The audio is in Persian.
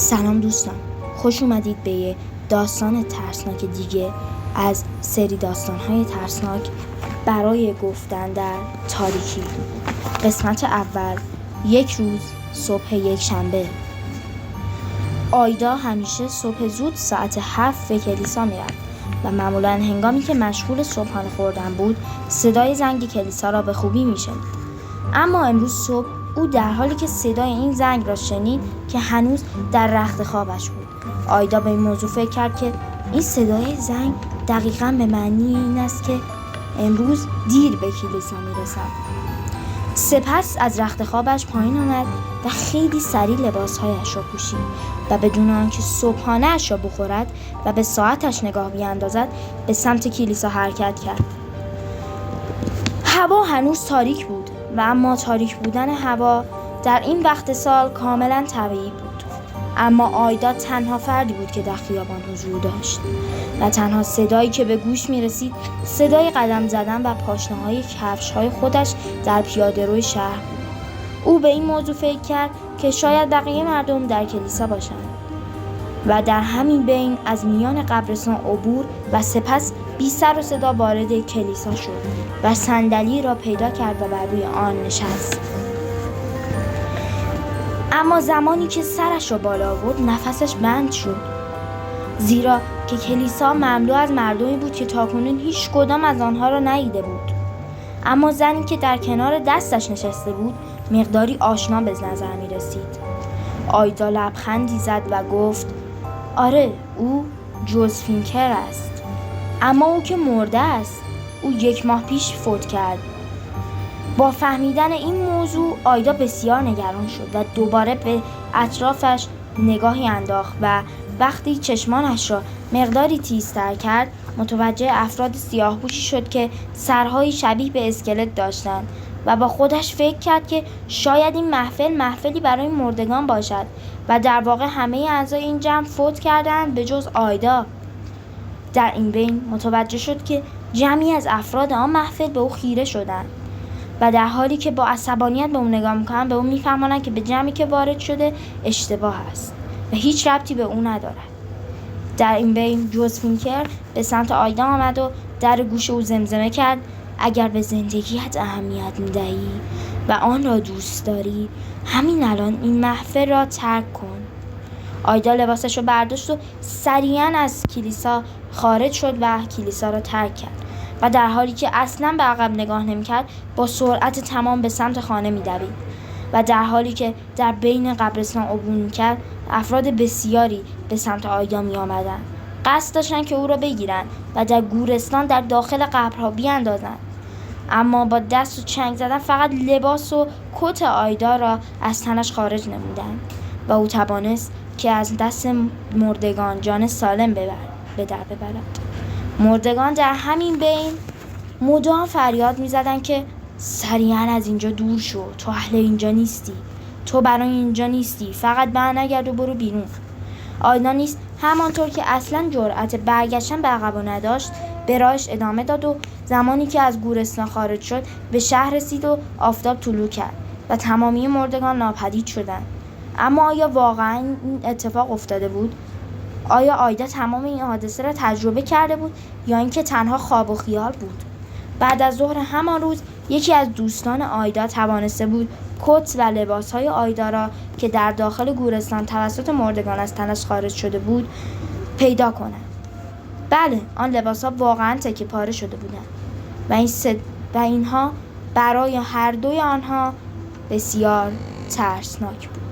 سلام دوستان، خوش اومدید به یه داستان ترسناک دیگه از سری داستان‌های ترسناک برای گفتن در تاریکی. قسمت اول، یک روز صبح یک شنبه. آیدا همیشه صبح زود ساعت 7 به کلیسا میرفت و معمولا هنگامی که مشغول صبحانه خوردن بود صدای زنگ کلیسا را به خوبی میشنید. اما امروز صبح او در حالی که صدای این زنگ را شنید که هنوز در رخت خوابش بود. آیدا به این موضوع فکر کرد که این صدای زنگ دقیقاً به معنی این است که امروز دیر به کلیسا میرسد. سپس از رخت خوابش پایین آمد و خیلی سریع لباسهایش را پوشید و بدون آنکه صبحانه‌اش را بخورد و به ساعتش نگاه بیاندازد به سمت کلیسا حرکت کرد. هوا هنوز تاریک بود و اما تاریک بودن هوا در این وقت سال کاملا طبیعی بود. اما آیدا تنها فردی بود که در خیابان حضور داشت و تنها صدایی که به گوش می رسید صدای قدم زدن و پاشنه‌های کفش‌های خودش در پیاده‌روی شهر بود. او به این موضوع فکر کرد که شاید بقیه مردم در کلیسا باشند و در همین بین از میان قبرستان عبور و سپس بی سر و صدا وارد کلیسا شد و صندلی را پیدا کرد و بر روی آن نشست. اما زمانی که سرش را بالا آورد نفسش بند شد، زیرا که کلیسا مملو از مردمی بود که تاکنون هیچ کدام از آنها را ندیده بود. اما زنی که در کنار دستش نشسته بود مقداری آشنا به نظر می رسید. آیدا لبخندی زد و گفت: آره، او جوز فینکر است. اما او که مرده است. او 1 ماه پیش فوت کرد. با فهمیدن این موضوع آیدا بسیار نگران شد و دوباره به اطرافش نگاهی انداخت و وقتی چشمانش را مقداری تیزتر کرد متوجه افراد سیاه‌پوشی شد که سرهایی شبیه به اسکلت داشتند و با خودش فکر کرد که شاید این محفلی برای مردگان باشد و در واقع همه اعضای این جمع فوت کردند به جز آیدا. در این بین متوجه شد که جمعی از افراد آن محفل به او خیره شدند و در حالی که با عصبانیت به او نگاه می‌کنند به او می‌فهمانند که به جمعی که وارد شده اشتباه است و هیچ ربطی به او ندارد. در این بین جوز فینکر به سمت آیدا آمد و در گوش او زمزمه کرد: اگر به زندگیت اهمیت می‌دهی و آن را دوست داری همین الان این محفل را ترک کن. آیدا لباسش را برداشت و سریعاً از کلیسا خارج شد و کلیسا را ترک کرد و در حالی که اصلاً به عقب نگاه نمی‌کرد با سرعت تمام به سمت خانه می‌دوید و در حالی که در بین قبرستان عبور می‌کرد افراد بسیاری به سمت آیدا می‌آمدند. قصد داشتند که او را بگیرند و در گورستان در داخل قبرها بیاندازند. اما با دست و چنگ زدن فقط لباس و کت آیدا را از تنش خارج نمودند و او توانست که از دست مردگان جان سالم به در ببرد. مردگان در همین بین مدام فریاد می‌زدند که سریعاً از اینجا دور شو، تو اهل اینجا نیستی، تو برای اینجا نیستی، فقط برنگرد و برو بیرون. آیدا نیز همانطور که اصلاً جرأت برگشتن به عقب نداشت به راهش ادامه داد و زمانی که از گورستان خارج شد به شهر رسید و آفتاب طلوع کرد و تمامی مردگان ناپدید شدند. اما آیا واقعاً این اتفاق افتاده بود؟ آیا آیدا تمام این حادثه را تجربه کرده بود یا اینکه تنها خواب و خیال بود؟ بعد از ظهر همان روز یکی از دوستان آیدا توانسته بود کت و لباسهای آیدا را که در داخل گورستان توسط مردگان از تنش خارج شده بود پیدا کند. بله، آن لباسها واقعا تکه پاره شده بودند و اینها برای هر دوی آنها بسیار ترسناک بود.